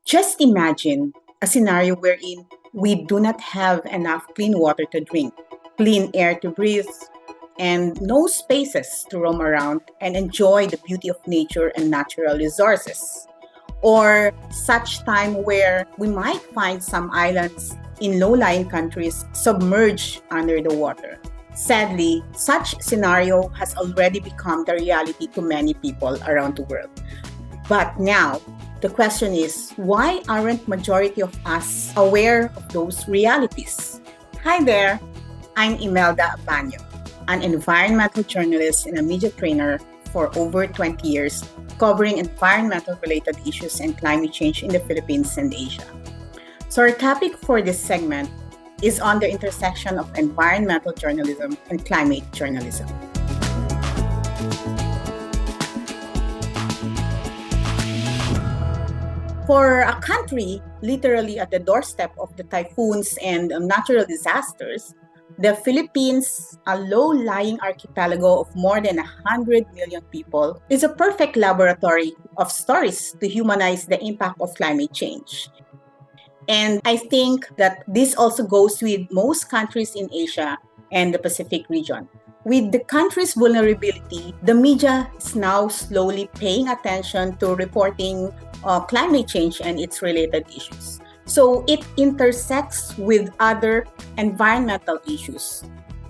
Just imagine a scenario wherein we do not have enough clean water to drink, clean air to breathe, and no spaces to roam around and enjoy the beauty of nature and natural resources. Or such time where we might find some islands in low-lying countries submerged under the water. Sadly, such scenario has already become the reality to many people around the world. But now, the question is, why aren't majority of us aware of those realities? Hi there, I'm Imelda Abano, an environmental journalist and a media trainer for over 20 years, covering environmental-related issues and climate change in the Philippines and Asia. So our topic for this segment is on the intersection of environmental journalism and climate journalism. For a country literally at the doorstep of the typhoons and natural disasters, the Philippines, a low-lying archipelago of more than 100 million people, is a perfect laboratory of stories to humanize the impact of climate change. And I think that this also goes with most countries in Asia and the Pacific region. With the country's vulnerability, the media is now slowly paying attention to reporting climate change and its related issues. So it intersects with other environmental issues.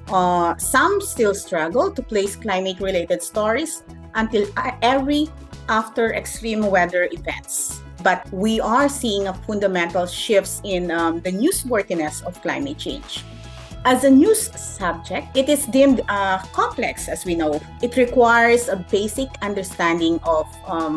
Some still struggle to place climate-related stories until every after extreme weather events. But we are seeing a fundamental shifts in the newsworthiness of climate change. As a news subject, it is deemed complex, as we know. It requires a basic understanding of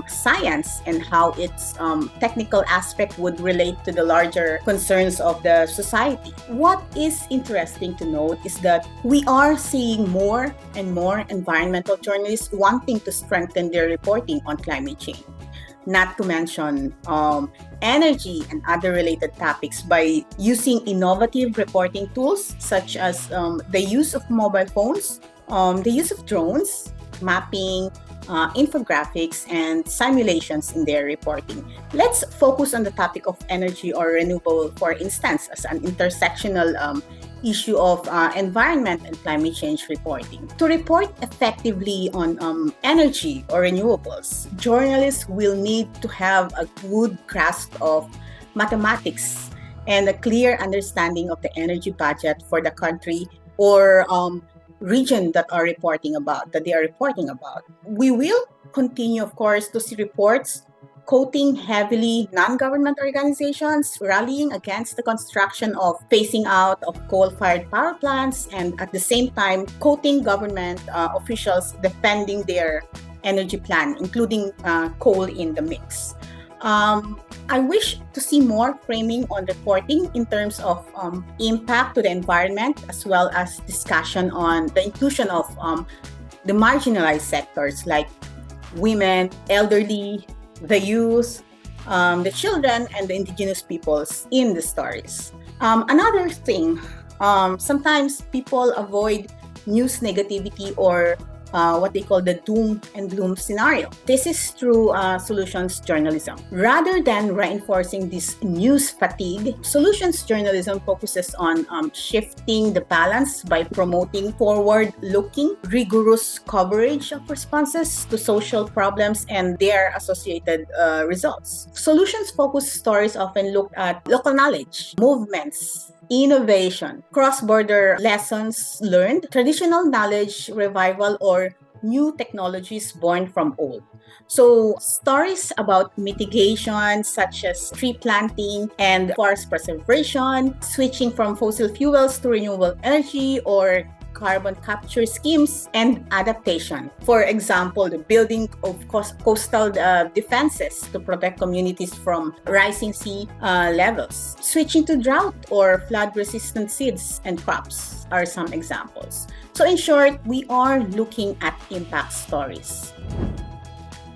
science and how its technical aspect would relate to the larger concerns of the society. What is interesting to note is that we are seeing more and more environmental journalists wanting to strengthen their reporting on climate change. Not to mention energy and other related topics by using innovative reporting tools such as the use of mobile phones, the use of drones, mapping, infographics, and simulations in their reporting. Let's focus on the topic of energy or renewable, for instance, as an intersectional issue of environment and climate change reporting. To report effectively on energy or renewables, journalists will need to have a good grasp of mathematics and a clear understanding of the energy budget for the country or region that they are reporting about. We will continue, of course, to see reports quoting heavily non-government organizations rallying against the construction of phasing out of coal-fired power plants, and at the same time quoting government officials defending their energy plan, including coal in the mix. I wish to see more framing on reporting in terms of impact to the environment, as well as discussion on the inclusion of the marginalized sectors like women, elderly, the youth, the children, and the indigenous peoples in the stories. Another thing, sometimes people avoid news negativity or what they call the doom and gloom scenario. This is through solutions journalism. Rather than reinforcing this news fatigue, solutions journalism focuses on shifting the balance by promoting forward-looking, rigorous coverage of responses to social problems and their associated results. Solutions-focused stories often look at local knowledge, movements, innovation, cross-border lessons learned, traditional knowledge revival, or new technologies born from old. So stories about mitigation such as tree planting and forest preservation, switching from fossil fuels to renewable energy, or carbon capture schemes and adaptation. For example, the building of coastal defenses to protect communities from rising sea levels. Switching to drought or flood-resistant seeds and crops are some examples. So in short, we are looking at impact stories.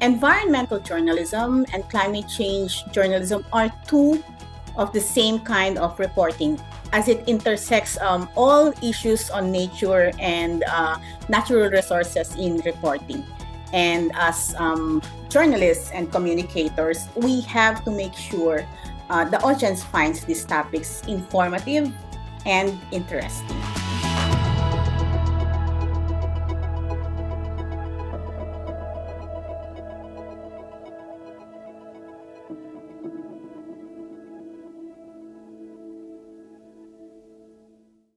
Environmental journalism and climate change journalism are two of the same kind of reporting, as it intersects all issues on nature and natural resources in reporting. And as journalists and communicators, we have to make sure the audience finds these topics informative and interesting.